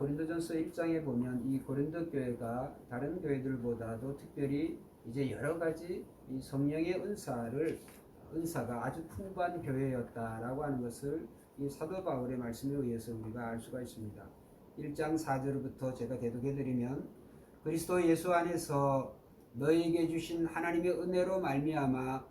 고린도전서 1장에 보면 이 고린도 교회가 다른 교회들보다도 특별히 이제 여러 가지 이 성령의 은사가 아주 풍부한 교회였다라고 하는 것을 이 사도 바울의 말씀에 의해서 우리가 알 수가 있습니다. 1장 4절부터 제가 대독해드리면, 그리스도 예수 안에서 너희에게 주신 하나님의 은혜로 말미암아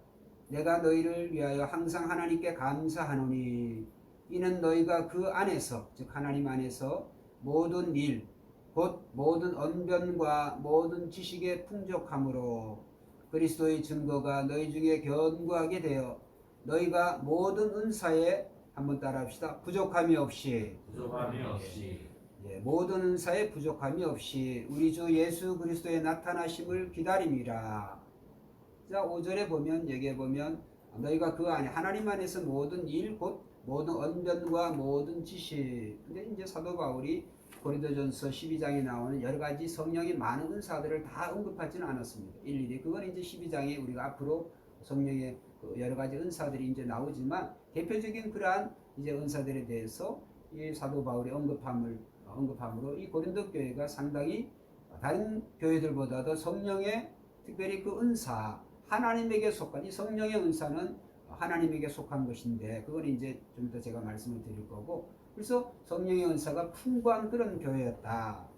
내가 너희를 위하여 항상 하나님께 감사하노니, 이는 너희가 그 안에서, 즉 하나님 안에서 모든 일, 곧 모든 언변과 모든 지식의 풍족함으로 그리스도의 증거가 너희 중에 견고하게 되어 너희가 모든 은사에, 한번 따라합시다, 부족함이 없이 모든 은사에 부족함이 없이 우리 주 예수 그리스도의 나타나심을 기다림이라. 자, 5절에 보면, 여기에 보면 너희가 그 안에, 하나님 안에서 모든 일, 곧 모든 언변과 모든 지식. 근데 이제 사도 바울이 고린도전서 12장에 나오는 여러 가지 성령의 많은 은사들을 다 언급하지는 않았습니다. 일일이. 그건 이제 12장에 우리가 앞으로 성령의 여러 가지 은사들이 이제 나오지만, 대표적인 그러한 이제 은사들에 대해서 이 사도 바울이 언급함으로 이 고린도 교회가 상당히 다른 교회들보다도 성령의, 특별히 그 은사, 하나님에게 속한, 이 성령의 은사는 하나님에게 속한 것인데, 그건 이제 좀 더 제가 말씀을 드릴 거고, 그래서 성령의 은사가 풍부한 그런 교회였다.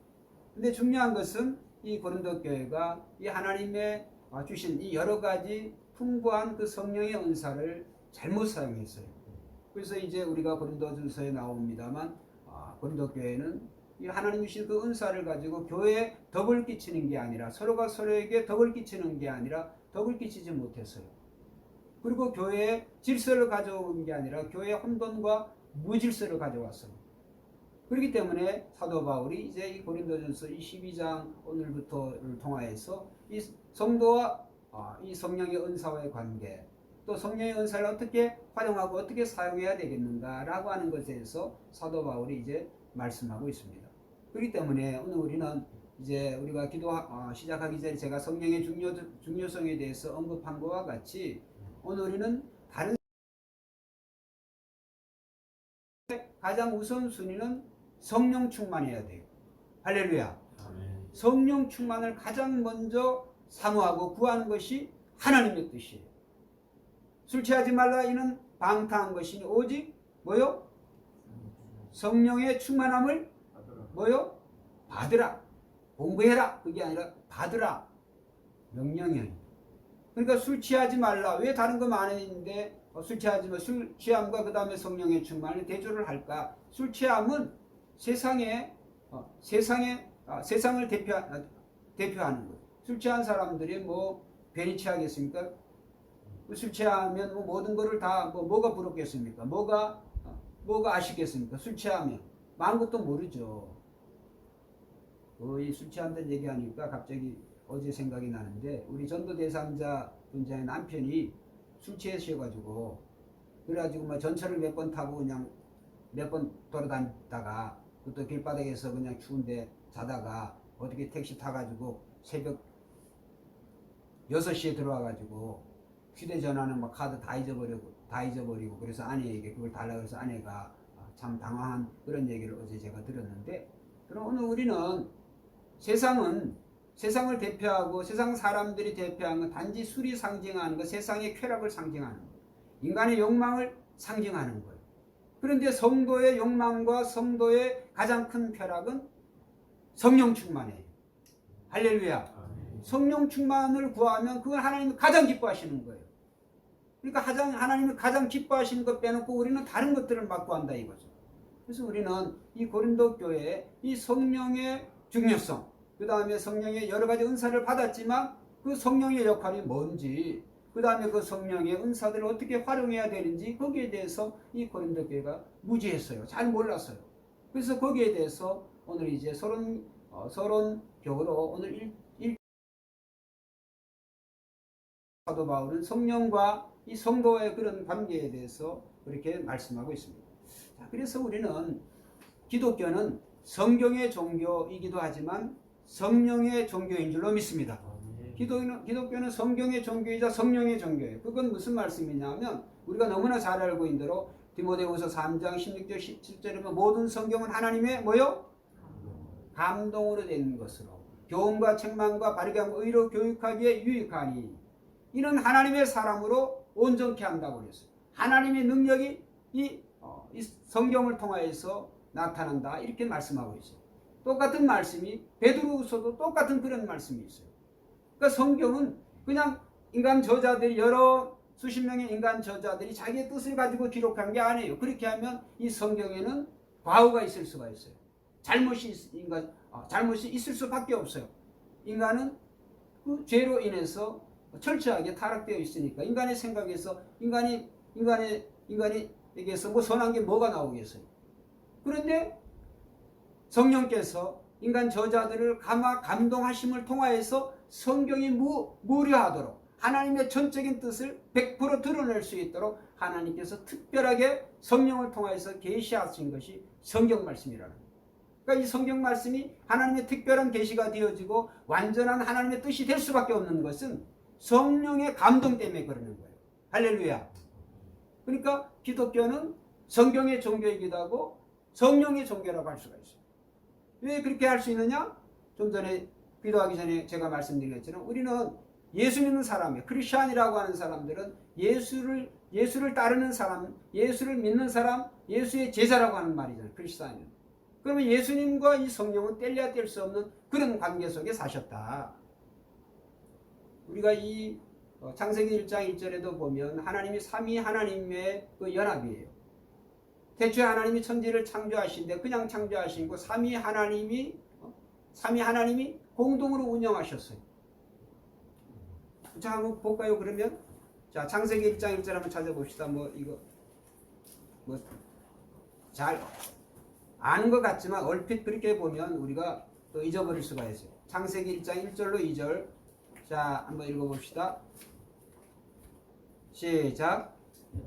근데 중요한 것은 이 고린도 교회가 이 하나님의 주신 이 여러 가지 풍부한 그 성령의 은사를 잘못 사용했어요. 그래서 이제 우리가 고린도전서에 나옵니다만, 고린도 교회는 이 하나님 주신 그 은사를 가지고 교회에 덕을 끼치는 게 아니라, 서로가 서로에게 덕을 끼치는 게 아니라 덕을 끼치지 못했어요. 그리고 교회에 질서를 가져온 게 아니라 교회의 혼돈과 무질서를 가져왔어요. 그렇기 때문에 사도 바울이 이제 이 고린도전서 12장 오늘부터를 통하여서 이 성도와 이 성령의 은사와의 관계, 또 성령의 은사를 어떻게 활용하고 어떻게 사용해야 되겠는가라고 하는 것에 대해서 사도 바울이 이제 말씀하고 있습니다. 그렇기 때문에 오늘 우리는 이제 우리가 기도 시작하기 전에 제가 성령의 중요성에 대해서 언급한 것과 같이, 오늘 우리는 다른 가장 우선순위는 성령 충만해야 돼요. 할렐루야. 아멘. 성령 충만을 가장 먼저 사모하고 구하는 것이 하나님의 뜻이에요. 술 취하지 말라 이는 방탕한 것이니 오직 뭐요? 성령의 충만함을 뭐요? 받으라. 공부해라. 그게 아니라 받으라. 명령이에요. 그러니까 술 취하지 말라. 왜 다른 거 많은데 술 취하지 마. 술 취함과 그 다음에 성령의 충만을 대조를 할까? 술 취함은 세상을 대표하는 거예요. 술 취한 사람들이 뭐 괜히 취하겠습니까? 술 취하면 뭐 모든 거를 다 뭐가 부럽겠습니까? 뭐가 아쉽겠습니까? 술 취하면 아무것도 모르죠. 이 술 취한다는 얘기하니까 갑자기 어제 생각이 나는데, 우리 전도 대상자 분자의 남편이 술 취하셔가지고, 그래가지고 막 전철을 몇 번 타고 그냥 몇 번 돌아다니다가, 그것도 길바닥에서 그냥 추운데 자다가 어떻게 택시 타가지고 새벽 6시에 들어와가지고 휴대전화는 막 카드 다 잊어버리고 그래서 아내에게 그걸 달라고 해서 아내가 참 당황한 그런 얘기를 어제 제가 들었는데, 그럼 오늘 우리는 세상을 대표하고 세상 사람들이 대표하는 건 단지 술이 상징하는 것, 세상의 쾌락을 상징하는 것, 인간의 욕망을 상징하는 거예요. 그런데 성도의 욕망과 성도의 가장 큰 쾌락은 성령 충만이에요. 할렐루야. 성령 충만을 구하면 그건 하나님이 가장 기뻐하시는 거예요. 그러니까 하나님이 가장 기뻐하시는 것 빼놓고 우리는 다른 것들을 막 구한다 이거죠. 그래서 우리는 이 고린도 교회의 이 성령의 중요성, 그 다음에 성령의 여러 가지 은사를 받았지만 그 성령의 역할이 뭔지, 그 다음에 그 성령의 은사들을 어떻게 활용해야 되는지, 거기에 대해서 이 고린도 교회가 무지했어요. 잘 몰랐어요. 그래서 거기에 대해서 오늘 이제 서론격으로 오늘 사도 바울은 성령과 이 성도의 그런 관계에 대해서 그렇게 말씀하고 있습니다. 자, 그래서 우리는 기독교는 성경의 종교이기도 하지만 성령의 종교인 줄로 믿습니다. 기독교는 성경의 종교이자 성령의 종교예요. 그건 무슨 말씀이냐면, 우리가 너무나 잘 알고 있는 대로 디모데후서 3장 16절 17절에 모든 성경은 하나님의 뭐요? 감동으로 된 것으로 교훈과 책망과 바르게 함과 의로 교육하기에 유익하니 이는 하나님의 사람으로 온전케 한다고 그랬어요. 하나님의 능력이 이 성경을 통하여서 나타난다 이렇게 말씀하고 있어요. 똑같은 말씀이 베드로후서도 똑같은 그런 말씀이 있어요. 그러니까 성경은 그냥 인간 저자들이 여러 수십 명의 인간 저자들이 자기의 뜻을 가지고 기록한 게 아니에요. 그렇게 하면 이 성경에는 과오가 있을 수가 있어요. 잘못이 있을 수밖에 없어요. 인간은 그 죄로 인해서 철저하게 타락되어 있으니까 인간의 생각에서 인간에게서 뭐 선한 게 뭐가 나오겠어요. 그런데 성령께서 인간 저자들을 감동하심을 통하여서 성경이 무료하도록 하나님의 전적인 뜻을 100% 드러낼 수 있도록 하나님께서 특별하게 성령을 통하여서 계시하신 것이 성경 말씀이라는 거예요. 그러니까 이 성경 말씀이 하나님의 특별한 계시가 되어지고 완전한 하나님의 뜻이 될 수밖에 없는 것은 성령의 감동 때문에 그러는 거예요. 할렐루야. 그러니까 기독교는 성경의 종교이기도 하고 성령의 종교라고 할 수가 있어요. 왜 그렇게 할 수 있느냐? 좀 전에 기도하기 전에 제가 말씀드렸지만 우리는 예수 믿는 사람이에요. 크리스찬이라고 하는 사람들은 예수를 따르는 사람, 예수를 믿는 사람, 예수의 제자라고 하는 말이잖아요. 크리스찬은. 그러면 예수님과 이 성령은 뗄래야 뗄 수 없는 그런 관계 속에 사셨다. 우리가 이 창세기 1장 1절에도 보면 하나님이 삼위 하나님의 그 연합이에요. 태초에 하나님이 천지를 창조하신데 그냥 창조하신 거 삼위 하나님이 공동으로 운영하셨어요. 자, 한번 볼까요? 그러면 자, 창세기 1장 1절 한번 찾아봅시다. 잘 아는 것 같지만 얼핏 그렇게 보면 우리가 또 잊어버릴 수가 있어요. 창세기 1장 1절로 2절. 자, 한번 읽어봅시다. 시작.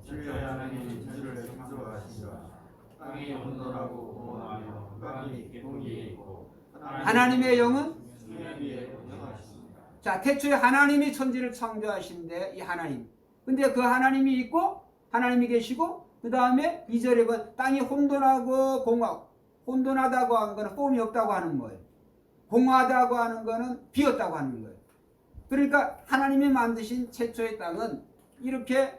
주의 하나님이 천지를 창조하시니라. 땅이 온전하고 공허하며 흑암이 깊은 위에 있고 하나님의 영은 수면 위에 운영하십니다. 자, 태초에 하나님이 천지를 창조하신데 이 하나님. 근데 그 하나님이 있고 하나님이 계시고 그 다음에 2절에 보면 땅이 혼돈하고 혼돈하다고 하는 거는 폼이 없다고 하는 거예요. 공허하다고 하는 거는 비었다고 하는 거예요. 그러니까 하나님이 만드신 최초의 땅은 이렇게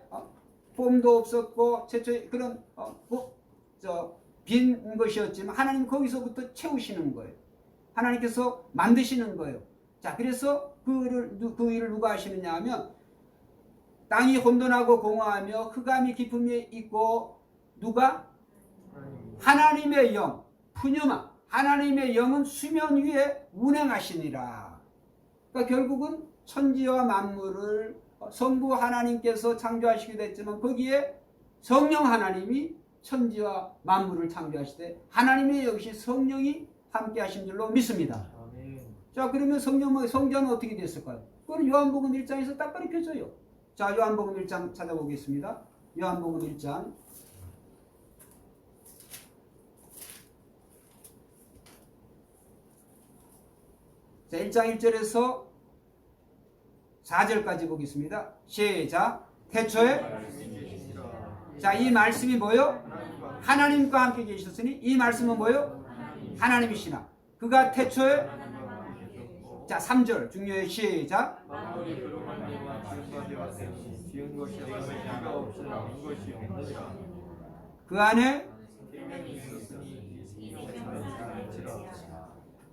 폼도 없었고 최초의 그런 빈 것이었지만 하나님 거기서부터 채우시는 거예요. 하나님께서 만드시는 거예요. 자, 그래서 그 일을 누가 하시느냐 하면 땅이 혼돈하고 공허하며 흑암이 깊음에 있고 누가? 하나님의 영, 푸뉴마, 하나님의 영은 수면 위에 운행하시니라. 그러니까 결국은 천지와 만물을 성부 하나님께서 창조하시기도 했지만 거기에 성령 하나님이 천지와 만물을 창조하시되 하나님의 역시 성령이 함께 하신 줄로 믿습니다. 자, 그러면 성전은 어떻게 됐을까요? 그건 요한복음 1장에서 딱 가르쳐줘요. 자, 요한복음 1장 찾아보겠습니다. 요한복음 1장. 자, 1장 1절에서 4절까지 보겠습니다. 시작. 태초에 자, 이 말씀이 뭐요? 하나님과 함께 계셨으니 이 말씀은 뭐요? 하나님이시나 그가 태초에 자, 3절 중요해. 시작. 그 안에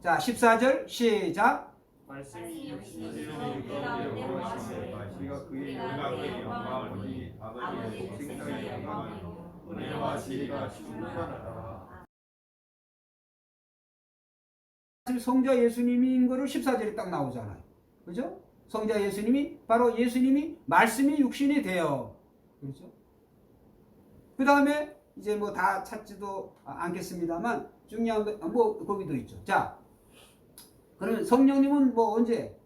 자, 14절 시작. 말씀이 육신이 되어 가운데 거하시되 우리가 그의 영광을 보니 아버지의 독생자의 영광이요 은혜와 진리가 충만하다. 성자 예수님인 거를 14절에 딱 나오잖아요. 그죠? 성자 예수님이 바로 예수님이 말씀이 육신이 되어. 그렇죠? 그 다음에 이제 뭐 다 찾지도 않겠습니다만 중요한 거 뭐 거기도 있죠. 자, 그러면 성령님은 뭐 언제?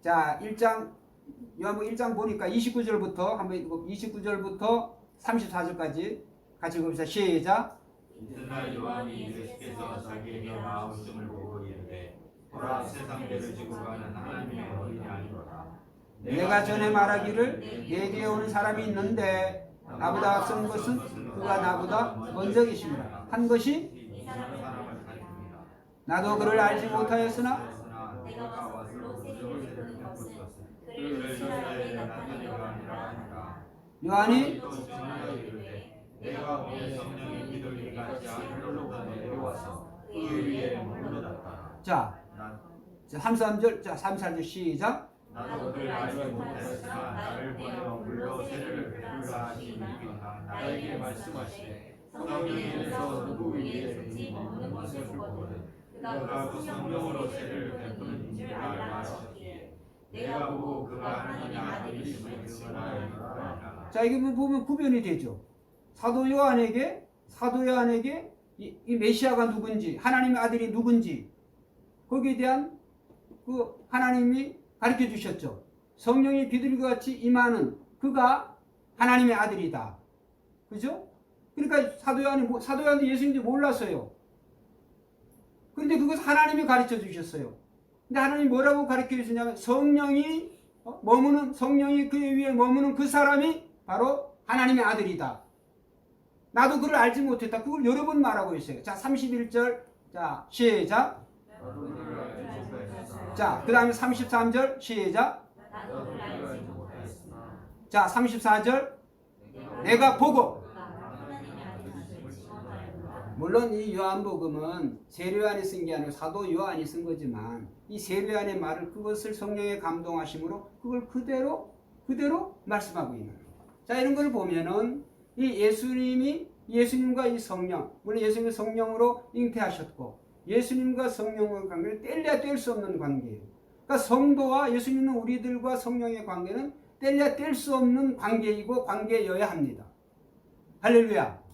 자, 1장 요한복음 1장 보니까 29절부터 한번 29절부터 34절까지 같이 읽읍시다. 시작. 이튿날 요한이 예수께서 자기에게 나오심을 보고 이르되 보라 세상 죄를 지고 가는 하나님의 어린이 아니로다. 내가 전에 말하기를 내게 오는 사람이 있는데 나보다 앞선 것은 그가 나보다 먼저 계십니다. 한 것이 이상한 사람을 가리킵니다. 나도 그를 알지 못하였으나 내가 와서 물로 세례를 베푸는 것은 그를 이스라엘에 나타내가 아니라 하니라. 요한이 또 증언하여 이르되 내가 보내 성령이 비둘기 같이 하늘로부터 내려와서 그 위에 머물렀다. 자, 33절, 자, 34절 시작. 나도 그를 알지 못하였으나 나를 보내어 물로 세례를 베풀라 하시니 이가 나에게 말씀하시되 성령에서 누구 위에 든지 머무는 것을 보거든 그가 그 성령으로 세례를 베푸는 줄 알라 하셨기에 내가 보고 그가 하나님의 아들이심을 증언하였노라. 자, 이거 보면 구별이 되죠. 사도 요한에게 이 메시아가 누군지, 하나님의 아들이 누군지, 거기에 대한 그 하나님이 가르쳐 주셨죠. 성령이 비둘기와 같이 임하는 그가 하나님의 아들이다. 그죠? 그러니까 사도 요한도 예수님인지 몰랐어요. 그런데 그것을 하나님이 가르쳐 주셨어요. 근데 하나님이 뭐라고 가르쳐 주셨냐면 성령이 그 위에 머무는 그 사람이 바로 하나님의 아들이다. 나도 그를 알지 못했다. 그걸 여러 번 말하고 있어요. 자, 31절. 자, 시작. 자, 그 다음에 33절. 시작. 자, 34절. 내가 보고. 물론 이 요한복음은 세례 요한이 쓴 게 아니고 사도 요한이 쓴 거지만 이 세례 요한의 말을 그것을 성령의 감동하심으로 그걸 그대로 말씀하고 있는 거예요. 자, 이런 걸 보면은 이 예수님과 이 성령, 물론 예수님이 성령으로 잉태하셨고 예수님과 성령의 관계는 뗄래야 뗄 수 없는 관계예요. 그러니까 성도와 예수님은 우리들과 성령의 관계는 뗄래야 뗄 수 없는 관계이고 관계여야 합니다. 할렐루야.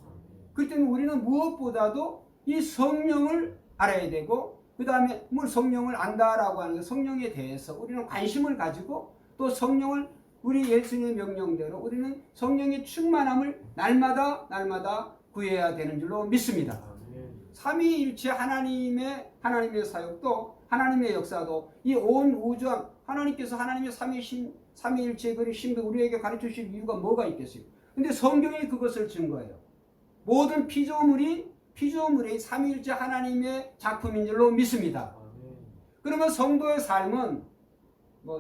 그렇기 때문에 우리는 무엇보다도 이 성령을 알아야 되고 그 다음에 뭘 성령을 안다라고 하는 게 성령에 대해서 우리는 관심을 가지고 또 성령을 우리 예수님의 명령대로 우리는 성령의 충만함을 날마다 구해야 되는 줄로 믿습니다. 삼위일체 하나님의 사역도 하나님의 역사도 이 온 우주 하나님께서 하나님의 삼위일체의 그 신비 우리에게 가르쳐 주실 이유가 뭐가 있겠어요? 근데 성경이 그것을 증거해요. 모든 피조물이 삼위일체 하나님의 작품인 줄로 믿습니다. 그러면 성도의 삶은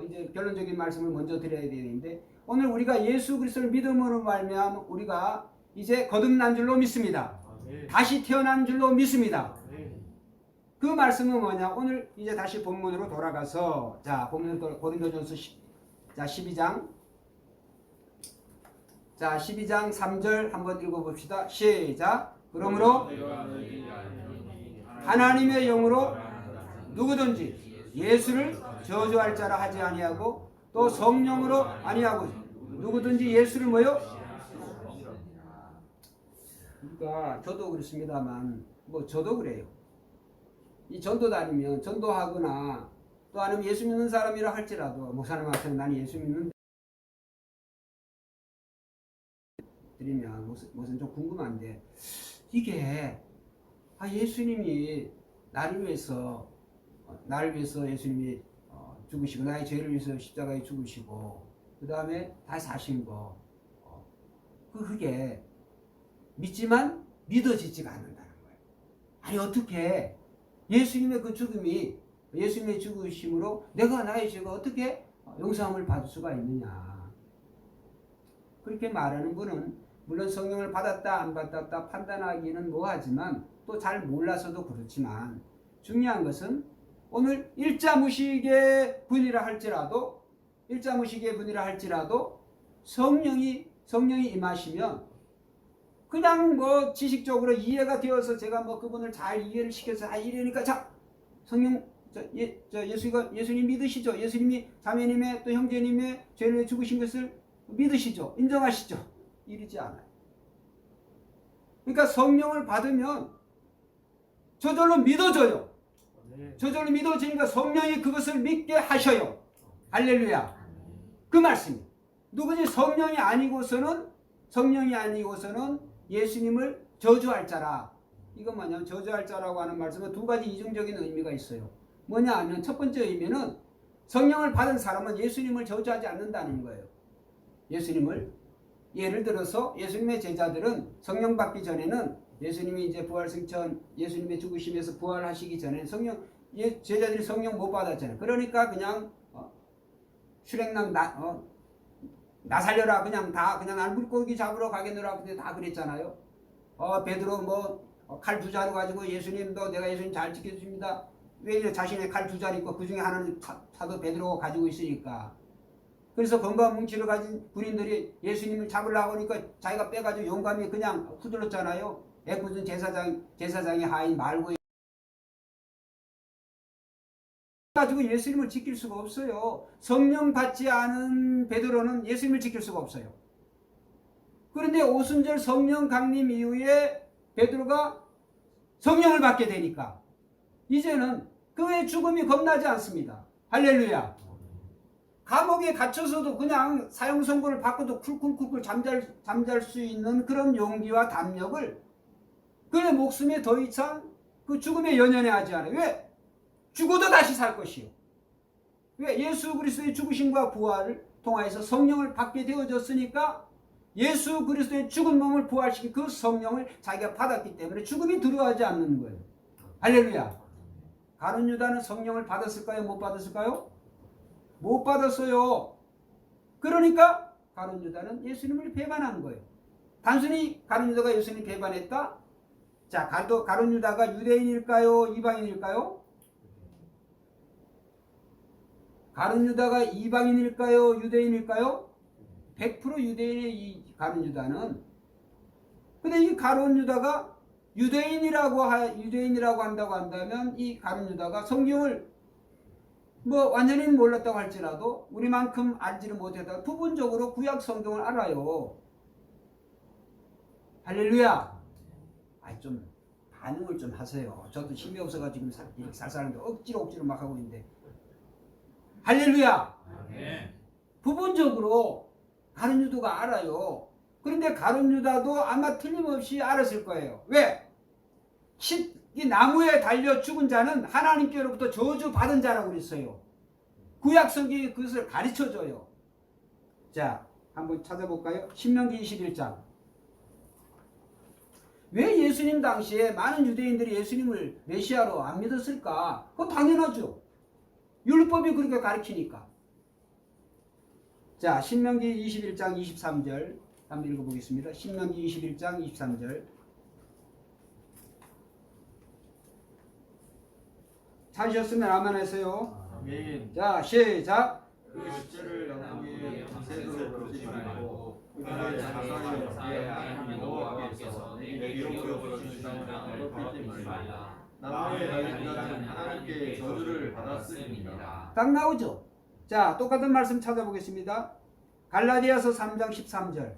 이제 결론적인 말씀을 먼저 드려야 되는데 오늘 우리가 예수 그리스도를 믿음으로 말미암아 우리가 이제 거듭난 줄로 믿습니다. 다시 태어난 줄로 믿습니다. 그 말씀은 뭐냐? 오늘 이제 다시 본문으로 돌아가서 자, 본문으로 고린도전서 12장 3절 한번 읽어봅시다. 시작. 그러므로 하나님의 영으로 누구든지 예수를 저주할 자라 하지 아니하고 또 성령으로 아니하고 누구든지 예수를 뭐요? 그러니까 저도 그렇습니다만 저도 그래요. 이 전도 다니면 전도하거나 또 아니면 예수 믿는 사람이라 할지라도 목사님한테 나는 예수 믿는데 드리면 무슨 좀 궁금한데 이게 예수님이 나를 위해서 예수님이 죽으시고 나의 죄를 위해서 십자가에 죽으시고 그 다음에 다시 사신 거 그게 믿지만 믿어지지가 않는다는 거예요. 아니 어떻게 예수님의 그 죽음이 예수님의 죽으심으로 내가 나의 죄가 어떻게 용서함을 받을 수가 있느냐. 그렇게 말하는 분은 물론 성령을 받았다 안 받았다 판단하기는 뭐하지만 또 잘 몰라서도 그렇지만 중요한 것은 오늘 일자무식의 분이라 할지라도 성령이 임하시면 그냥 지식적으로 이해가 되어서 제가 그분을 잘 이해를 시켜서 이러니까 자 성령 예수님 믿으시죠? 예수님이 자매님의 또 형제님의 죄를 위해 죽으신 것을 믿으시죠? 인정하시죠? 이러지 않아요. 그러니까 성령을 받으면 저절로 믿어져요. 저절로 믿어지니까 성령이 그것을 믿게 하셔요. 할렐루야. 그 말씀이에요. 누구지 성령이 아니고서는 예수님을 저주할 자라. 이건 뭐냐면 저주할 자라고 하는 말씀은 두 가지 이중적인 의미가 있어요. 뭐냐 하면 첫 번째 의미는 성령을 받은 사람은 예수님을 저주하지 않는다는 거예요. 예수님을 예를 들어서 예수님의 제자들은 성령 받기 전에는 예수님이 이제 부활승천, 예수님의 죽으심에서 부활하시기 전에 제자들이 성령 못 받았잖아요. 그러니까 그냥 출애굽 나 살려라, 그냥 날 물고기 잡으러 가겠노라, 근데 다 그랬잖아요. 베드로 칼 두 자루 가지고 예수님도 내가 예수님 잘 지켜줍니다. 왜 이래 자신의 칼 두 자루 있고 그 중에 하나는 사도 베드로가 가지고 있으니까. 그래서 건강한 뭉치를 가진 군인들이 예수님을 잡으려고 하니까 자기가 빼가지고 용감히 그냥 후들렀잖아요. 애꿎은 제사장의 하인 말고 가지고 예수님을 지킬 수가 없어요. 성령 받지 않은 베드로는 예수님을 지킬 수가 없어요. 그런데 오순절 성령 강림 이후에 베드로가 성령을 받게 되니까 이제는 그의 죽음이 겁나지 않습니다. 할렐루야. 감옥에 갇혀서도 그냥 사형 선고를 받고도 쿨쿨쿨쿨 잠잘 수 있는 그런 용기와 담력을 그의 목숨에 더 이상 그 죽음에 연연해하지 않아요. 왜? 죽어도 다시 살 것이요. 왜? 예수 그리스도의 죽으심과 부활을 통하여서 성령을 받게 되어졌으니까 예수 그리스도의 죽은 몸을 부활시킨 그 성령을 자기가 받았기 때문에 죽음이 두려워하지 않는 거예요. 할렐루야. 가룟 유다는 성령을 받았을까요? 못 받았을까요? 못 받았어요. 그러니까 가룟 유다는 예수님을 배반한 거예요. 단순히 가룟 유다가 예수님을 배반했다? 자, 가룟 유다가 유대인일까요? 이방인일까요? 가룟 유다가 이방인일까요? 유대인일까요? 100% 유대인의 이 가룟 유다는. 근데 이 가룟 유다가 유대인이라고 한다고 한다면 이 가룟 유다가 성경을 완전히는 몰랐다고 할지라도 우리만큼 알지를 못했다가 부분적으로 구약 성경을 알아요. 할렐루야. 좀 반응을 좀 하세요. 저도 힘이 없어가지고 이렇게 살살하는데 억지로 막 하고 있는데. 할렐루야. 부분적으로 가룟 유다가 알아요. 그런데 가룟 유다도 아마 틀림없이 알았을 거예요. 왜? 이 나무에 달려 죽은 자는 하나님께로부터 저주받은 자라고 그랬어요. 구약 성경이 그것을 가르쳐줘요. 자, 한번 찾아볼까요? 신명기 21장. 왜 예수님 당시에 많은 유대인들이 예수님을 메시아로 안 믿었을까? 그건 당연하죠. 율법이 그렇게 가르치니까. 자, 신명기 21장 23절 한번 읽어보겠습니다. 신명기 21장 23절. 찾으셨으면 아멘 하세요. 아멘. 자, 시작. 그 숫자를 영국의 세도를 부르지 말고 그들의 자손의 역사에 하나님 여호와께서 내게 기록되어 주신 땅을 더럽히지 말라. 나무에 달린 자는 하나님께 저주를 받았음이니라. 딱 나오죠. 자, 똑같은 말씀 찾아보겠습니다. 갈라디아서 3장 13절.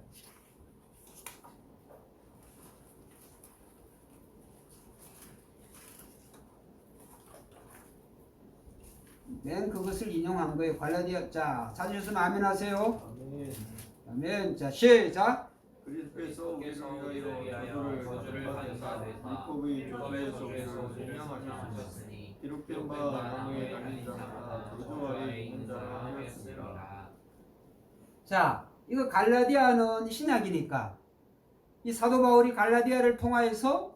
맨 그것을 인용한 거예요. 갈라디아. 자, 찾으셨으면 아멘 하세요. 아멘. 아멘. 자, 시작. 그리스도께서 우리를 위하여 저주를 받은 바 율법의 저주에서 생명하셨으니 기록된 바 나무에 달린 자가 저주 아래 있는 자라 하였습니다. 자, 이거 갈라디아는 신약이니까 이 사도 바울이 갈라디아를 통하여서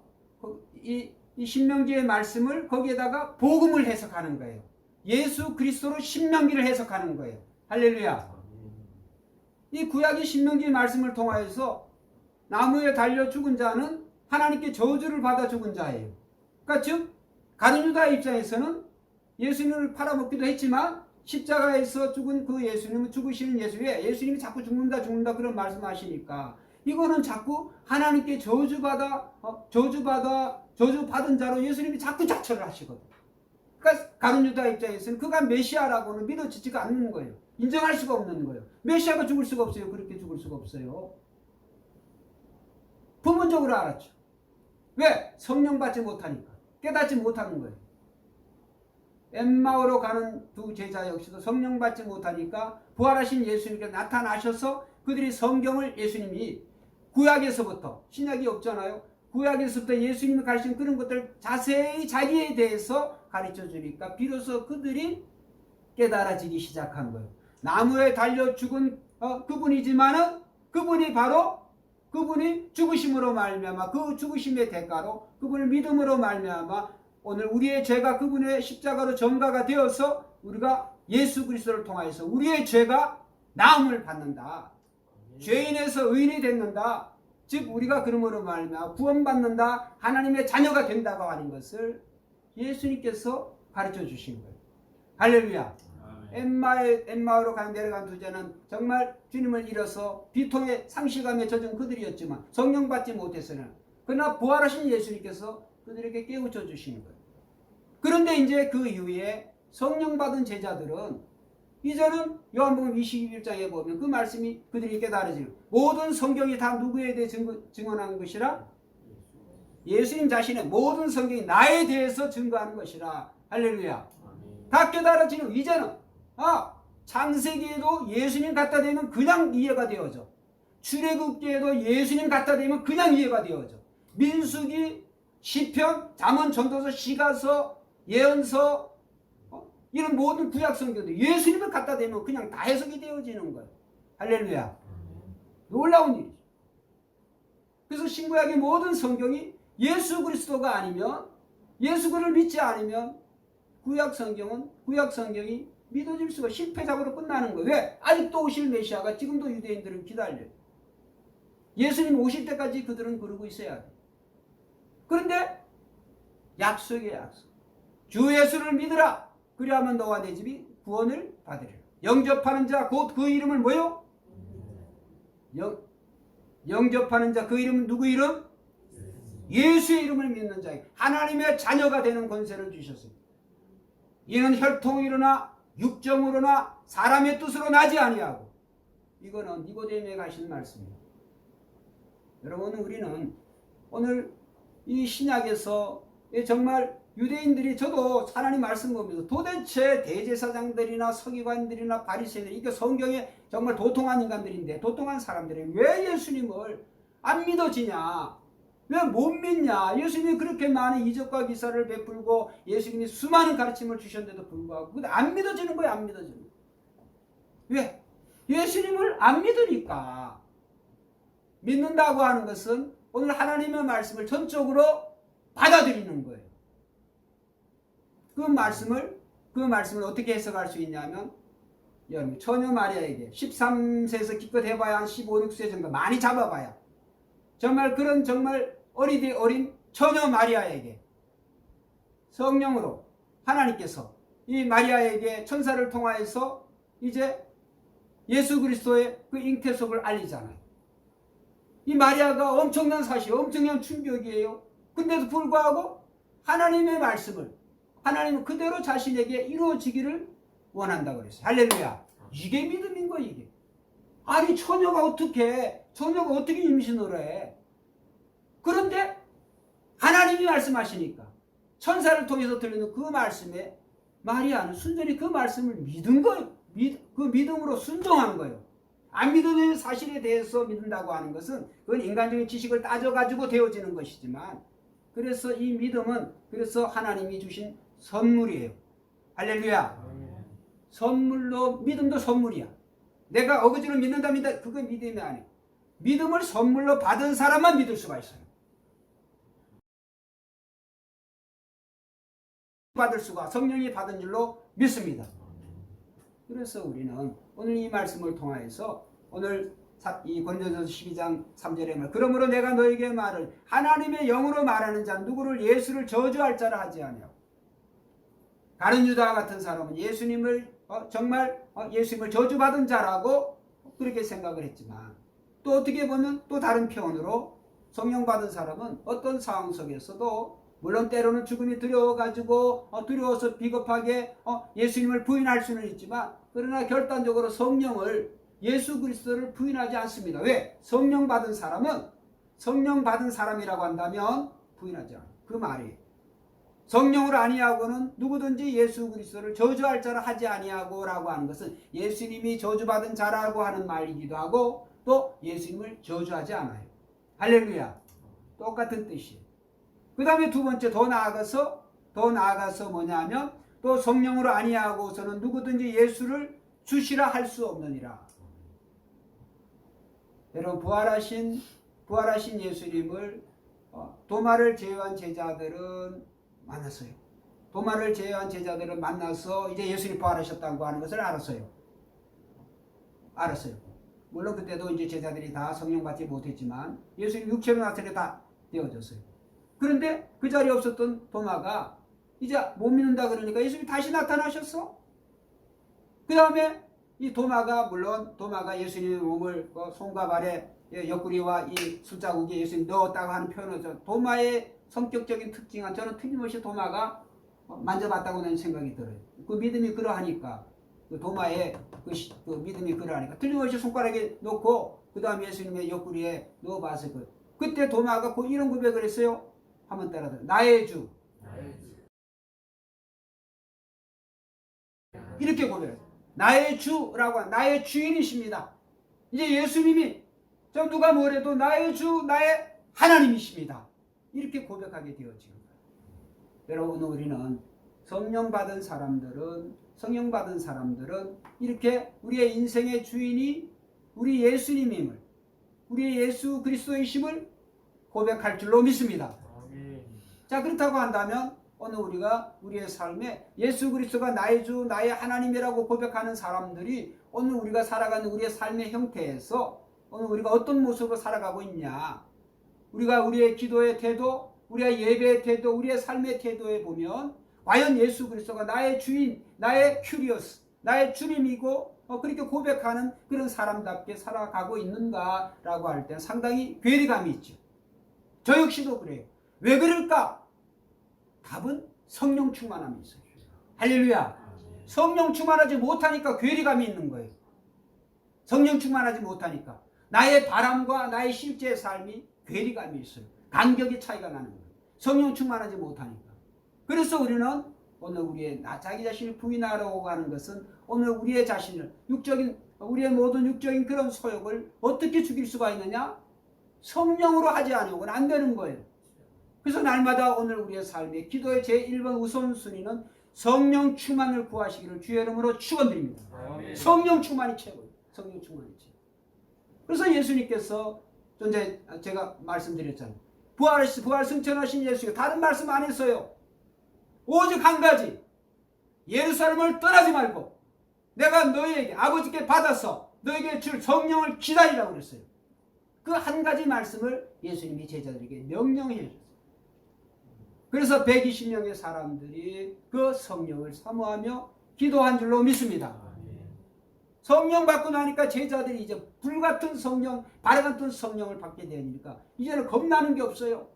이 신명기의 말씀을 거기에다가 복음을 해석하는 거예요. 예수 그리스도로 신명기를 해석하는 거예요. 할렐루야. 이 구약의 신명기의 말씀을 통하여서 나무에 달려 죽은 자는 하나님께 저주를 받아 죽은 자예요. 그러니까 즉 가룟 유다의 입장에서는 예수님을 팔아먹기도 했지만 십자가에서 죽은 그 예수님은 죽으시는 예수에 예수님이 자꾸 죽는다 그런 말씀하시니까 이거는 자꾸 하나님께 저주받은 자로 예수님이 자꾸 자처를 하시거든. 그러니까 가룟 유다 입장에서는 그가 메시아라고는 믿어지지가 않는 거예요. 인정할 수가 없는 거예요. 메시아가 죽을 수가 없어요. 그렇게 죽을 수가 없어요. 부분적으로 알았죠. 왜? 성령 받지 못하니까. 깨닫지 못하는 거예요. 엠마오로 가는 두 제자 역시도 성령 받지 못하니까 부활하신 예수님께 나타나셔서 그들이 성경을 예수님이 구약에서부터 신약이 없잖아요. 구약에서부터 예수님이 가르친 그런 것들 자세히 자기에 대해서 가르쳐 주니까 비로소 그들이 깨달아지기 시작한 거예요. 나무에 달려 죽은 그분이지만은 그분이 바로 그분이 죽으심으로 말미암아 그 죽으심의 대가로 그분을 믿음으로 말미암아 오늘 우리의 죄가 그분의 십자가로 전가가 되어서 우리가 예수 그리스도를 통하여서 우리의 죄가 나음을 받는다. 죄인에서 의인이 됐는다. 즉 우리가 그러므로 말미암아 구원받는다. 하나님의 자녀가 된다고 하는 것을 예수님께서 가르쳐 주신 거예요. 할렐루야. 엠마오로 내려간 두제는 정말 주님을 잃어서 비통의 상실감에 젖은 그들이었지만 성령 받지 못했으나 그러나 부활하신 예수님께서 그들에게 깨우쳐 주시는 거예요. 그런데 이제 그 이후에 성령 받은 제자들은 이제는 요한복음 21장에 보면 그 말씀이 그들이 깨달아지는 모든 성경이 다 누구에 대해 증언하는 것이라? 예수님 자신의 모든 성경이 나에 대해서 증거하는 것이라. 할렐루야. 다 깨달아지는 이제는 창세기에도 예수님 갖다 대면 그냥 이해가 되어져. 출애굽기에도 예수님 갖다 대면 그냥 이해가 되어져. 민수기, 시편, 잠언, 전도서, 시가서, 예언서 이런 모든 구약 성경도 예수님을 갖다 대면 그냥 다 해석이 되어지는 거예요. 할렐루야. 놀라운 일이죠. 그래서 신구약의 모든 성경이 예수 그리스도가 아니면 예수 그를 믿지 않으면 구약 성경이 믿어질 수가 실패작으로 끝나는 거예요. 왜? 아직도 오실 메시아가 지금도 유대인들은 기다려요. 예수님 오실 때까지 그들은 그러고 있어야 돼. 그런데 약속이에요. 약속. 주 예수를 믿으라. 그리하면 너와 내 집이 구원을 받으리라. 영접하는 자 곧 그 이름을 뭐요? 영접하는 자 그 이름은 누구 이름? 예수의 이름을 믿는 자에게 하나님의 자녀가 되는 권세를 주셨습니다. 이는 혈통이로나 육정으로나 사람의 뜻으로 나지 아니하고 이거는 니고데모에 가신 말씀입니다. 여러분 우리는 오늘 이 신약에서 정말 유대인들이 저도 하나님 말씀 보면서 도대체 대제사장들이나 서기관들이나 바리새인들이 이게 성경에 정말 도통한 인간들인데 도통한 사람들이 왜 예수님을 안 믿어지냐? 왜 못 믿냐? 예수님이 그렇게 많은 이적과 기사를 베풀고 예수님이 수많은 가르침을 주셨는데도 불구하고 근데 안 믿어지는 거예요. 안 믿어지는 거예요. 왜? 예수님을 안 믿으니까. 믿는다고 하는 것은 오늘 하나님의 말씀을 전적으로 받아들이는 거예요. 그 말씀을 어떻게 해석할 수 있냐면 여러분 처녀 마리아에게 13세에서 기껏 해봐야 한 15, 16세 정도 많이 잡아봐야 정말 그런 정말 어린 처녀 마리아에게 성령으로 하나님께서 이 마리아에게 천사를 통하여서 이제 예수 그리스도의 그 잉태속을 알리잖아요. 이 마리아가 엄청난 사실, 엄청난 충격이에요. 근데도 불구하고 하나님의 말씀을 하나님은 그대로 자신에게 이루어지기를 원한다고 그랬어요. 할렐루야. 이게 믿음인 거예요. 이게. 아니 처녀가 어떻게 임신을 해? 그런데 하나님이 말씀하시니까 천사를 통해서 들리는 그 말씀에 마리아는 순전히 그 말씀을 믿은 거예요. 그 믿음으로 순종한 거예요. 안 믿는 사실에 대해서 믿는다고 하는 것은 그건 인간적인 지식을 따져가지고 되어지는 것이지만 그래서 이 믿음은 그래서 하나님이 주신 선물이에요. 할렐루야. 선물로 믿음도 선물이야. 내가 어거지로 믿는다 그건 믿음이 아니에요. 믿음을 선물로 받은 사람만 믿을 수가 있어요. 받을 수가 성령이 받은 줄로 믿습니다. 그래서 우리는 오늘 이 말씀을 통하여서 오늘 이 고린도전서 12장 3절에 말 그러므로 내가 너에게 말을 하나님의 영으로 말하는 자는 누구를 예수를 저주할 자라 하지 아니하고 다른 유다 같은 사람은 예수님을 정말 예수님을 저주받은 자라고 그렇게 생각을 했지만 또 어떻게 보면 또 다른 표현으로 성령 받은 사람은 어떤 상황 속에서도 물론 때로는 죽음이 두려워가지고 두려워서 비겁하게 예수님을 부인할 수는 있지만 그러나 결단적으로 성령을 예수 그리스도를 부인하지 않습니다. 왜? 성령 받은 사람이라고 한다면 부인하지 않아요. 그 말이에요. 성령을 아니하고는 누구든지 예수 그리스도를 저주할 자라 하지 아니하고 라고 하는 것은 예수님이 저주받은 자라고 하는 말이기도 하고 또 예수님을 저주하지 않아요. 할렐루야. 똑같은 뜻이에요. 그 다음에 두 번째 더 나아가서 뭐냐면 또 성령으로 아니하고서는 누구든지 예수를 주시라 할 수 없느니라. 여러분 부활하신 예수님을 도마를 제외한 제자들은 만났어요. 도마를 제외한 제자들을 만나서 이제 예수님 부활하셨다고 하는 것을 알았어요. 물론 그때도 이제 제자들이 다 성령 받지 못했지만 예수님 육체로 나타내 다 되어졌어요. 그런데 그 자리에 없었던 도마가 이제 못 믿는다 그러니까 예수님이 다시 나타나셨어. 그 다음에 이 도마가 예수님의 몸을 손과 발에 옆구리와 이 숫자국에 예수님 넣었다고 하는 표현을 도마의 성격적인 특징은 저는 틀림없이 도마가 만져봤다고 는 생각이 들어요. 그 믿음이 그러하니까 그 도마의 그 믿음이 그러하니까 틀림없이 손가락에 넣고 그 다음에 예수님의 옆구리에 넣어봤을 거예요. 그때 도마가 이런 고백을 했어요. 한번 따라서 나의 주. 이렇게 고백해요. 나의 주라고 나의 주인이십니다. 이제 예수님이 누가 뭐래도 나의 주 나의 하나님이십니다. 이렇게 고백하게 되어지는 거예요. 여러분 우리는 성령 받은 사람들은 이렇게 우리의 인생의 주인이 우리 예수님임을 우리 예수 그리스도이심을 고백할 줄로 믿습니다. 자 그렇다고 한다면 오늘 우리가 우리의 삶에 예수 그리스도가 나의 주 나의 하나님이라고 고백하는 사람들이 오늘 우리가 살아가는 우리의 삶의 형태에서 오늘 우리가 어떤 모습으로 살아가고 있냐, 우리가 우리의 기도의 태도, 우리의 예배의 태도, 우리의 삶의 태도에 보면 과연 예수 그리스도가 나의 주인, 나의 큐리오스, 나의 주님이고 그렇게 고백하는 그런 사람답게 살아가고 있는가라고 할 때는 상당히 괴리감이 있죠. 저 역시도 그래요. 왜 그럴까? 답은 성령 충만함이 있어요. 할렐루야. 성령 충만하지 못하니까 괴리감이 있는 거예요. 성령 충만하지 못하니까 나의 바람과 나의 실제 삶이 괴리감이 있어요. 간격의 차이가 나는 거예요. 성령 충만하지 못하니까. 그래서 우리는 오늘 우리의 자기 자신을 부인하려고 하는 것은 오늘 우리의 자신을 우리의 모든 육적인 그런 소욕을 어떻게 죽일 수가 있느냐? 성령으로 하지 않으면 안 되는 거예요. 그래서 날마다 오늘 우리의 삶의 기도의 제1번 우선순위는 성령 충만을 구하시기를 주의 이름으로 축원드립니다. 성령 충만이 최고예요. 성령 충만이 최고. 그래서 예수님께서 제가 말씀드렸잖아요. 부활 승천하신 예수가 다른 말씀 안 했어요. 오직 한 가지, 예루살렘을 떠나지 말고 내가 너희에게 아버지께 받아서 너에게 줄 성령을 기다리라고 그랬어요. 그 한 가지 말씀을 예수님이 제자들에게 명령해 주셨어요. 그래서 120명의 사람들이 그 성령을 사모하며 기도한 줄로 믿습니다. 성령 받고 나니까 제자들이 이제 불같은 성령, 바람 같은 성령을 받게 되니까 이제는 겁나는 게 없어요.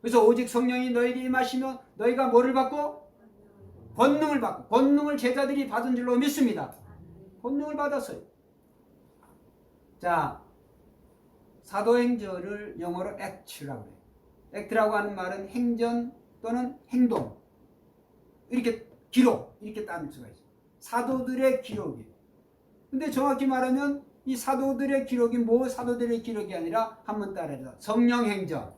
그래서 오직 성령이 너에게 임하시면 너희가 뭐를 받고? 권능을 받고, 권능을 제자들이 받은 줄로 믿습니다. 권능을 받았어요. 자, 사도행전을 영어로 act라고 해요. act라고 하는 말은 행전 또는 행동, 이렇게 기록, 이렇게 따를 수가 있어요. 사도들의 기록이에요. 근데 정확히 말하면 이 사도들의 기록이 사도들의 기록이 아니라 한번 따라해서 성령행전,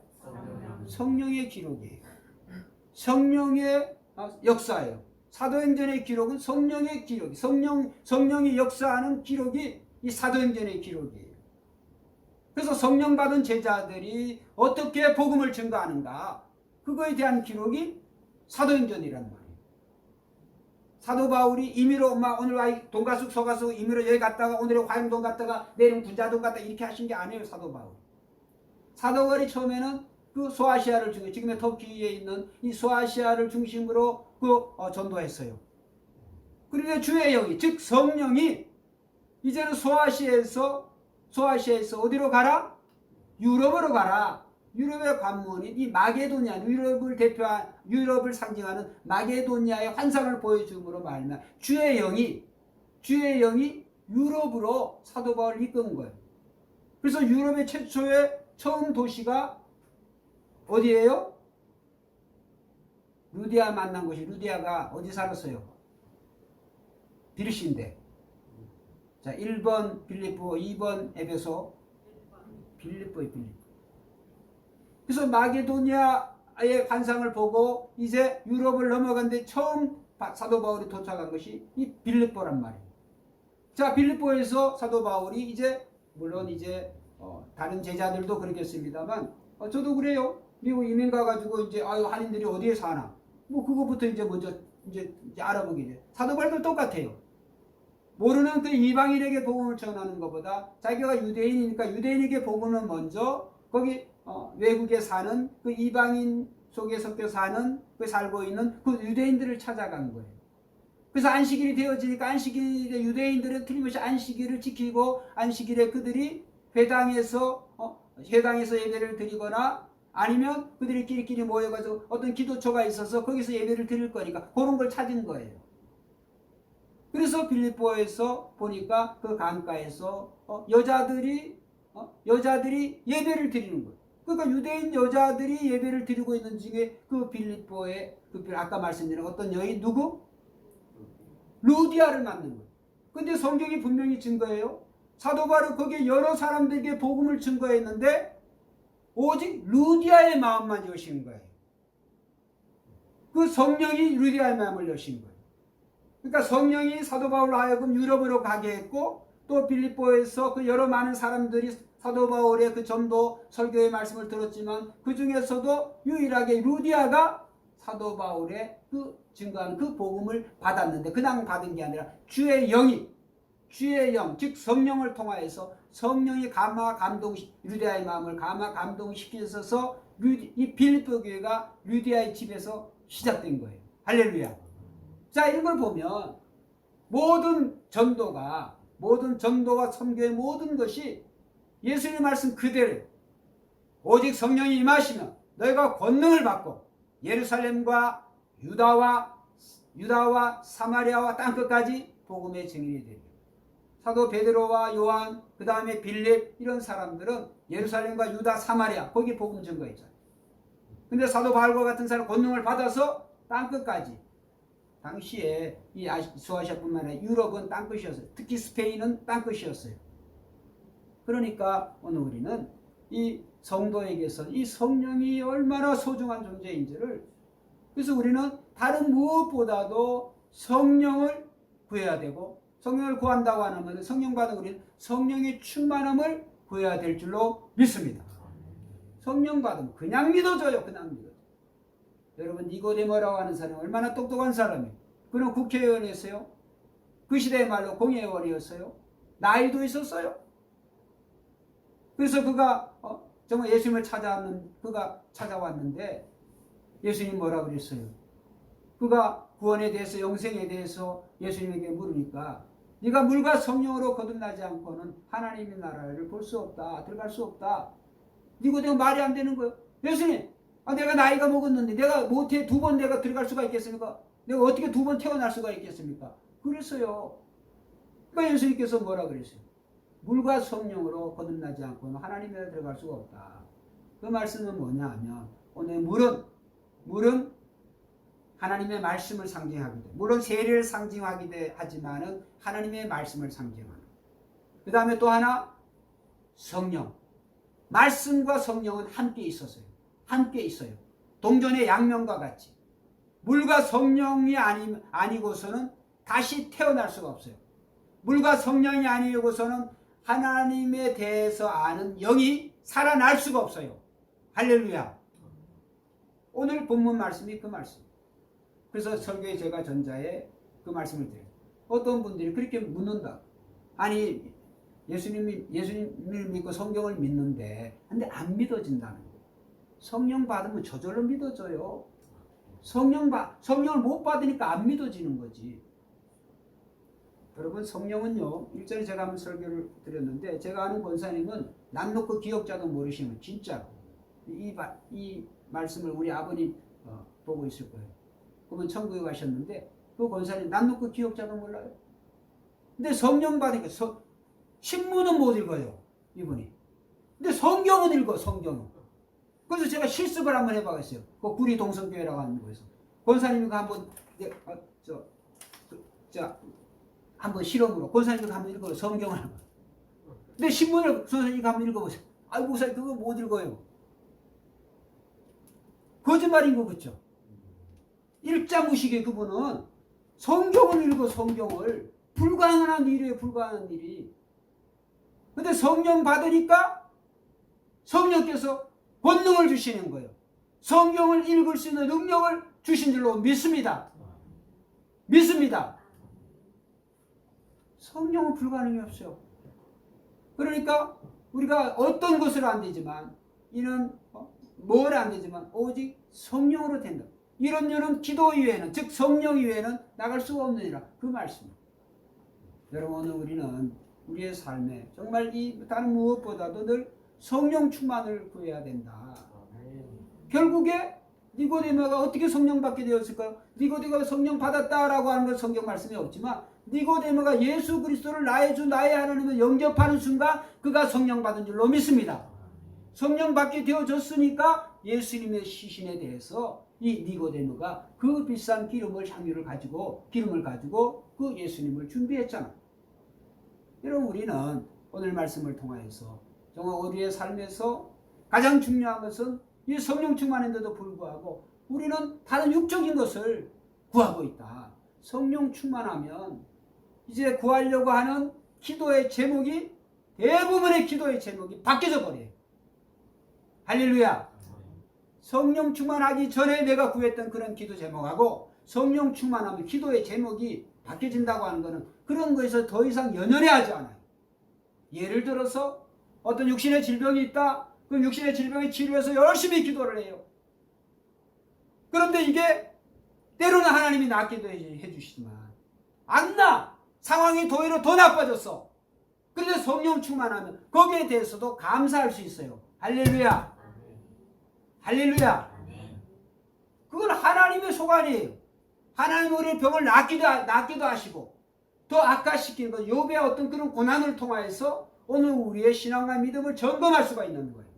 성령의 기록이에요. 성령의 역사예요. 사도행전의 기록은 성령의 기록, 성령이 역사하는 기록이 이 사도행전의 기록이에요. 그래서 성령 받은 제자들이 어떻게 복음을 증거하는가, 그거에 대한 기록이 사도행전이란 말이에요. 사도 바울이 임의로 오늘 동가숙 서가수 임의로 여기 갔다가 오늘은 화영동 갔다가 내일은 군자동 갔다가 이렇게 하신 게 아니에요. 사도 바울. 사도 바울이 처음에는 그 소아시아를 중심으로, 지금의 터키에 있는 이 소아시아를 중심으로 전도했어요. 그런데 주의 영이, 즉 성령이 이제는 소아시아에서 어디로 가라? 유럽으로 가라. 유럽의 관문인 이 마게도니아, 유럽을 상징하는 마게도니아의 환상을 보여줌으로 말하면 주의 영이 유럽으로 사도 바울을 이끄는 거예요. 그래서 유럽의 최초의 처음 도시가 어디예요? 루디아 만난 곳이, 루디아가 어디 살았어요? 비르시인데. 자, 1번 빌립보, 2번 에베소, 빌립보의 빌립보. 그래서 마게도니아의 환상을 보고 이제 유럽을 넘어갔는데 처음 사도 바울이 도착한 것이 이 빌립보란 말이에요. 자, 빌립보에서 사도 바울이 물론 다른 제자들도 그러겠습니다만 저도 그래요. 미국 이민 가가지고 이제 한인들이 어디에 사나 뭐 그거부터 이제 먼저 이제 알아보게 돼. 사도 바울도 똑같아요. 모르는 그 이방인에게 복음을 전하는 것보다 자기가 유대인이니까 유대인에게 복음을 먼저 거기 외국에 사는 그 이방인 속에 섞여 사는 그 살고 있는 그 유대인들을 찾아간 거예요. 그래서 안식일이 되어지니까 안식일에 유대인들은 틀림없이 안식일을 지키고 안식일에 그들이 회당에서 예배를 드리거나 아니면 그들이 끼리끼리 모여가지고 어떤 기도처가 있어서 거기서 예배를 드릴 거니까 그런 걸 찾은 거예요. 그래서 빌립보에서 보니까 그 강가에서 여자들이 예배를 드리는 거예요. 그러니까 유대인 여자들이 예배를 드리고 있는 중에 그 빌립보에 아까 말씀드린 어떤 여인 누구? 루디아를 만난 거예요. 근데 성경이 분명히 증거해요. 사도 바울은 거기에 여러 사람들에게 복음을 증거했는데 오직 루디아의 마음만 여신 거예요. 그 성령이 루디아의 마음을 여신 거예요. 그러니까 성령이 사도 바울로 하여금 유럽으로 가게 했고 또 빌립보에서 그 여러 많은 사람들이 사도 바울의 그 전도 설교의 말씀을 들었지만 그 중에서도 유일하게 루디아가 사도 바울의 그 증거하는 그 복음을 받았는데 그냥 받은 게 아니라 주의 영, 즉 성령을 통하여서 성령이 루디아의 마음을 감동시키셔서 이 빌립보 교회가 루디아의 집에서 시작된 거예요. 할렐루야. 자, 이런 걸 보면 모든 전도가 선교의 모든 것이 예수님의 말씀 그대로 오직 성령이 임하시면 너희가 권능을 받고 예루살렘과 유다와 사마리아와 땅끝까지 복음의 증인이 되리라. 사도 베드로와 요한 그 다음에 빌립 이런 사람들은 예루살렘과 유다 사마리아 거기 복음 증거했잖아요. 근데 사도 바울과 같은 사람 권능을 받아서 땅끝까지 당시에 이 아시아뿐만 아니라 유럽은 땅끝이었어요. 특히 스페인은 땅끝이었어요. 그러니까 오늘 우리는 이 성도에게서 이 성령이 얼마나 소중한 존재인지를 그래서 우리는 다른 무엇보다도 성령을 구해야 되고 성령을 구한다고 하면 성령 받은 우리는 성령의 충만함을 구해야 될 줄로 믿습니다. 성령 받으면 그냥 믿어져요. 그냥 믿어져요. 여러분 니고데모라고 하는 사람이 얼마나 똑똑한 사람이에요. 그는 국회의원이었어요. 그 시대의 말로 공회의원이었어요. 나이도 있었어요. 그래서 그가 정말 예수님을 찾아왔는데 예수님이 뭐라 그랬어요? 그가 구원에 대해서 영생에 대해서 예수님에게 물으니까 네가 물과 성령으로 거듭나지 않고는 하나님의 나라를 볼 수 없다. 들어갈 수 없다. 니고데모 말이 안 되는 거예요. 예수님 내가 나이가 먹었는데 내가 못해 2번 내가 들어갈 수가 있겠습니까? 내가 어떻게 2번 태어날 수가 있겠습니까? 그랬어요. 그러니까 예수님께서 뭐라 그랬어요? 물과 성령으로 거듭나지 않고는 하나님의 나라에 들어갈 수가 없다. 그 말씀은 뭐냐 하면 오늘 물은 하나님의 말씀을 상징하기도 물론 세례를 상징하기도 하지만은 하나님의 말씀을 상징하는 그 다음에 또 하나 성령 말씀과 성령은 함께 있었어요. 함께 있어요. 동전의 양면과 같이 물과 성령이 아니고서는 다시 태어날 수가 없어요. 물과 성령이 아니고서는 하나님에 대해서 아는 영이 살아날 수가 없어요. 할렐루야. 오늘 본문 말씀이 그 말씀. 그래서 설교에 제가 전자에 그 말씀을 드려요. 어떤 분들이 그렇게 묻는다. 아니 예수님을 믿고 성경을 믿는데 근데 안 믿어진다는 거예요. 성령 받으면 저절로 믿어져요. 성령을 못 받으니까 안 믿어지는 거지. 여러분 성령은요. 일전에 제가 한번 설교를 드렸는데 제가 아는 권사님은 남 놓고 기억자도 모르시면 진짜로 이 말씀을 우리 아버님 보고 있을 거예요. 그분 천국에 가셨는데 그 권사님 남 놓고 기억자도 몰라요. 근데 성령 받으니까 신문은 못 읽어요. 이분이. 근데 성경은 읽어. 성경은. 그래서 제가 실습을 한번 해봐겠어요. 그 구리 동성교회라고 하는 곳에서 권사님이 한번 한번 실험으로 권사님이 한번 읽어요. 성경을. 근데 신문을 선생님이 한번 읽어보세요. 아이고 목사님 그거 못 읽어요. 거짓말인 거 그렇죠? 일자무식의 그분은 성경을 읽어. 성경을. 불가능한 일이에요. 불가능한 일이. 근데 성령 받으니까 성령께서 권능을 주시는 거예요. 성경을 읽을 수 있는 능력을 주신 줄로 믿습니다. 믿습니다. 성령은 불가능이 없어요. 그러니까 우리가 어떤 것으로 안 되지만 이는 뭘 안 되지만 오직 성령으로 된다. 이런 일은 기도 이외에는, 즉 성령 이외에는 나갈 수가 없느니라. 그 말씀입니다. 여러분, 오늘 우리는 우리의 삶에 정말 이 다른 무엇보다도 늘 성령 충만을 구해야 된다. 결국에 니고데모가 어떻게 성령 받게 되었을까요? 니고데모가 성령 받았다라고 하는 건 성경 말씀이 없지만 니고데모가 예수 그리스도를 나의 주 나의 하나님을 영접하는 순간 그가 성령 받은 줄로 믿습니다. 성령 받게 되어졌으니까 예수님의 시신에 대해서 이 니고데모가 그 비싼 향유를 가지고 그 예수님을 준비했잖아. 여러분, 우리는 오늘 말씀을 통하여서 정말 우리의 삶에서 가장 중요한 것은 이 성령 충만인데도 불구하고 우리는 다른 육적인 것을 구하고 있다. 성령 충만하면 이제 구하려고 하는 기도의 제목이, 대부분의 기도의 제목이 바뀌어져 버려요. 할렐루야. 성령 충만하기 전에 내가 구했던 그런 기도 제목하고 성령 충만하면 기도의 제목이 바뀌어진다고 하는 것은 그런 거에서 더 이상 연연해하지 않아요. 예를 들어서 어떤 육신의 질병이 있다. 그 육신의 질병의 치료해서 열심히 기도를 해요. 그런데 이게 때로는 하나님이 낫게 해주시지만 안 나. 상황이 도리어 더 나빠졌어. 그런데 성령 충만하면 거기에 대해서도 감사할 수 있어요. 할렐루야. 할렐루야. 그건 하나님의 소관이에요. 하나님 우리의 병을 낫기도 하시고 더 악화시키는 것, 욥의 어떤 그런 고난을 통하여서 오늘 우리의 신앙과 믿음을 점검할 수가 있는 거예요.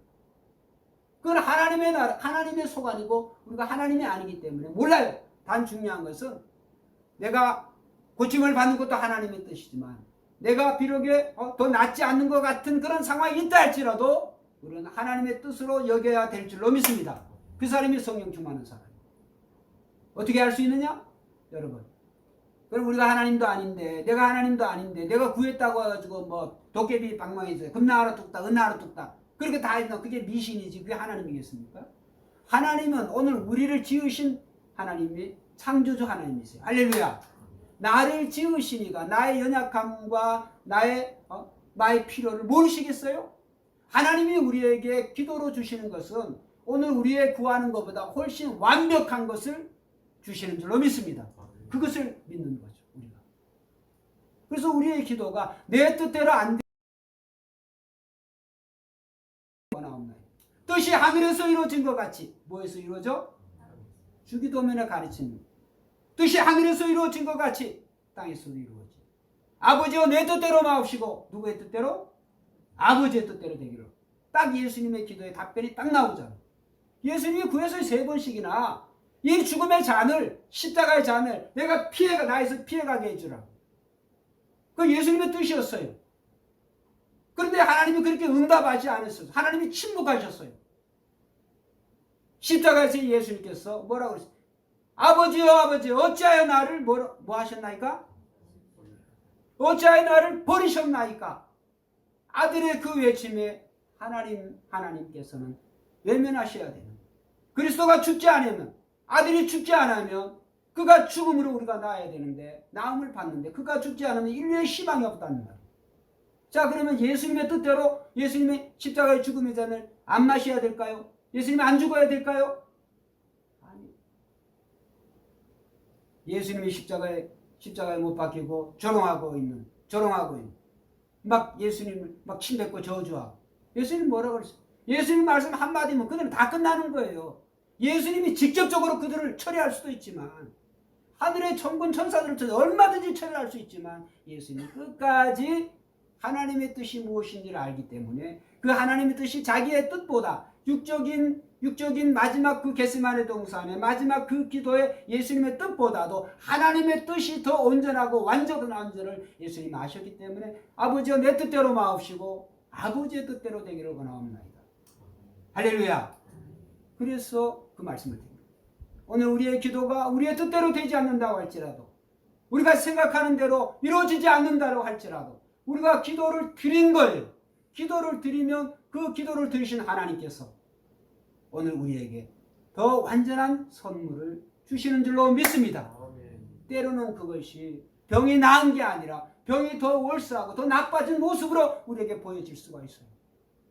그건 하나님의 나라, 하나님의 소관이고 우리가 하나님이 아니기 때문에 몰라요. 단 중요한 것은 내가 고침을 받는 것도 하나님의 뜻이지만 내가 비록에 더 낫지 않는 것 같은 그런 상황이 있다 할지라도 우리는 하나님의 뜻으로 여겨야 될 줄로 믿습니다. 그 사람이 성령 충만한 사람. 어떻게 할 수 있느냐? 여러분, 그럼 우리가 하나님도 아닌데, 내가 하나님도 아닌데, 내가 구했다고 해가지고 뭐 도깨비 방망이에서 금나하러 뚝딱, 은나하러 뚝딱 그렇게 다 했나? 그게 미신이지. 그게 하나님이겠습니까? 하나님은 오늘 우리를 지으신 하나님이 창조주 하나님이세요. 할렐루야. 나를 지으시니까 나의 연약함과 나의 필요를 모르시겠어요? 하나님이 우리에게 기도로 주시는 것은 오늘 우리의 구하는 것보다 훨씬 완벽한 것을 주시는 줄로 믿습니다. 그것을 믿는 거죠, 우리가. 그래서 우리의 기도가 내 뜻대로 안 되나옵나요? 뜻이 하늘에서 이루어진 것 같이 뭐에서 이루어져? 주기도면에 가르치는 뜻이 하늘에서 이루어진 것 같이 땅에서도 이루어지. 아버지여 내 뜻대로 마옵시고 누구의 뜻대로? 아버지의 뜻대로 되기를. 딱 예수님의 기도에 답변이 딱 나오잖아. 예수님이 구해서 3번씩이나 이 죽음의 잔을, 십자가의 잔을 내가 나에서 피해가게 해주라. 그 예수님의 뜻이었어요. 그런데 하나님이 그렇게 응답하지 않았어요. 하나님이 침묵하셨어요. 십자가에서 예수님께서 뭐라고 그랬어요? 아버지여 아버지 어찌하여 나를 뭐 하셨나이까? 어찌하여 나를 버리셨나이까? 아들의 그 외침에 하나님께서는 외면하셔야 돼요. 그리스도가 죽지 않으면, 아들이 죽지 않으면 그가 죽음으로 우리가 나아야 되는데, 나음을 받는데 그가 죽지 않으면 인류의 희망이 없다는 말. 자, 그러면 예수님의 뜻대로 예수님의 십자가의 죽음의 잔을 안 마셔야 될까요? 예수님이 안 죽어야 될까요? 아니. 예수님이 십자가에 못 박히고 조롱하고 있는 막 예수님을 막 침뱉고 저주하고. 예수님 뭐라고 그랬어요? 예수님 말씀 한마디면 그들은 다 끝나는 거예요. 예수님이 직접적으로 그들을 처리할 수도 있지만, 하늘의 천군 천사들을 얼마든지 처리할 수 있지만, 예수님이 끝까지 하나님의 뜻이 무엇인지를 알기 때문에 그 하나님의 뜻이 자기의 뜻보다 육적인 마지막 그 겟세마네 동산의 마지막 그 기도의 예수님의 뜻보다도 하나님의 뜻이 더 온전하고 완전한 안전을 예수님이 아셨기 때문에 아버지여 내 뜻대로 마옵시고 아버지의 뜻대로 되기를 원하옵나이다. 할렐루야. 그래서 그 말씀을 드립니다. 오늘 우리의 기도가 우리의 뜻대로 되지 않는다고 할지라도, 우리가 생각하는 대로 이루어지지 않는다고 할지라도 우리가 기도를 드린 거예요. 기도를 드리면 그 기도를 들으신 하나님께서 오늘 우리에게 더 완전한 선물을 주시는 줄로 믿습니다. 때로는 그것이 병이 나은 게 아니라 병이 더 월스하고 더 나빠진 모습으로 우리에게 보여질 수가 있어요.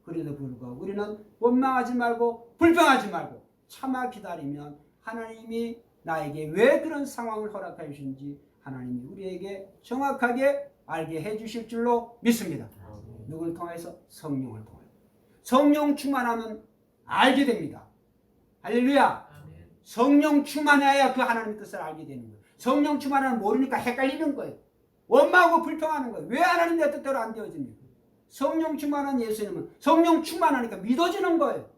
그래도 불구하고 우리는 원망하지 말고 불평하지 말고 참아 기다리면 하나님이 나에게 왜 그런 상황을 허락해 주신지 하나님이 우리에게 정확하게 알게 해 주실 줄로 믿습니다. 누구를 통해서? 성령을 통해. 성령 충만하면 알게 됩니다. 할렐루야. 성령 충만해야 그 하나님의 뜻을 알게 되는 거예요. 성령 충만하면 모르니까 헷갈리는 거예요. 원망하고 불평하는 거예요. 왜 하나님 내 뜻대로 안 되어집니까? 성령 충만한 예수님은 성령 충만하니까 믿어지는 거예요.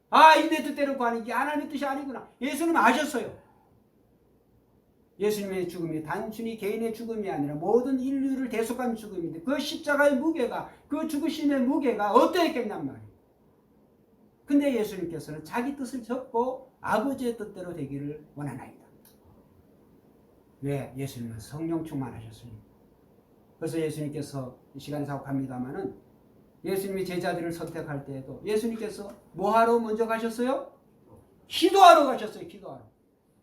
아, 이 내 뜻대로 구하는 게 하나님의 뜻이 아니구나. 예수님 아셨어요. 예수님의 죽음이 단순히 개인의 죽음이 아니라 모든 인류를 대속한 죽음인데 그 십자가의 무게가, 그 죽으심의 무게가 어떠했겠냔 말이에요. 근데 예수님께서는 자기 뜻을 접고 아버지의 뜻대로 되기를 원하나이다. 왜? 예수님은 성령 충만하셨습니다. 그래서 예수님께서 이 시간에 사역합니다마는 예수님이 제자들을 선택할 때에도 예수님께서 뭐하러 먼저 가셨어요? 기도하러 가셨어요. 기도하러.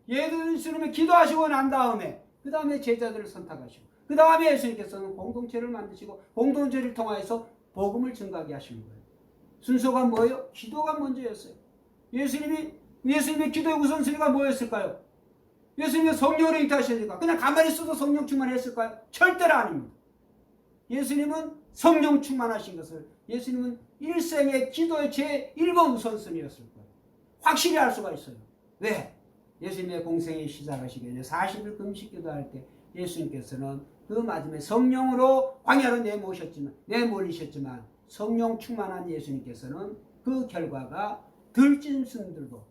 예수님이 기도하시고 난 다음에 그 다음에 제자들을 선택하시고 그 다음에 예수님께서는 공동체를 만드시고 공동체를 통하여서 복음을 증가하게 하시는 거예요. 순서가 뭐예요? 기도가 먼저였어요. 예수님의 기도의 우선순위가 뭐였을까요? 예수님이 성령으로 잉태하시니까 그냥 가만히 있어도 성령 충만했을까요? 절대로 아닙니다. 예수님은 성령 충만하신 것을 예수님은 일생의 기도의 제1번 우선순위였을 거예요. 확실히 알 수가 있어요. 왜? 예수님의 공생의 시작하시기 전에 40일 금식 기도할 때 예수님께서는 그 마지막에 성령으로 광야로 내몰리셨지만 성령 충만한 예수님께서는 그 결과가 들짐승들도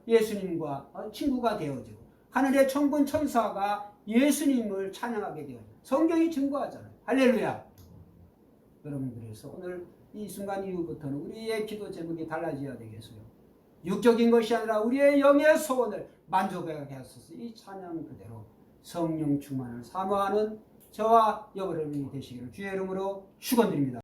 예수님과 친구가 되어지고 하늘의 천군 천사가 예수님을 찬양하게 되어요. 성경이 증거하잖아요. 할렐루야. 여러분, 그래서 오늘 이 순간 이후부터는 우리의 기도 제목이 달라져야 되겠어요. 육적인 것이 아니라 우리의 영의 소원을 만족하게 하소서. 이 찬양 그대로 성령 충만을 사모하는 저와 여러분이 되시기를 주의 이름으로 축원드립니다.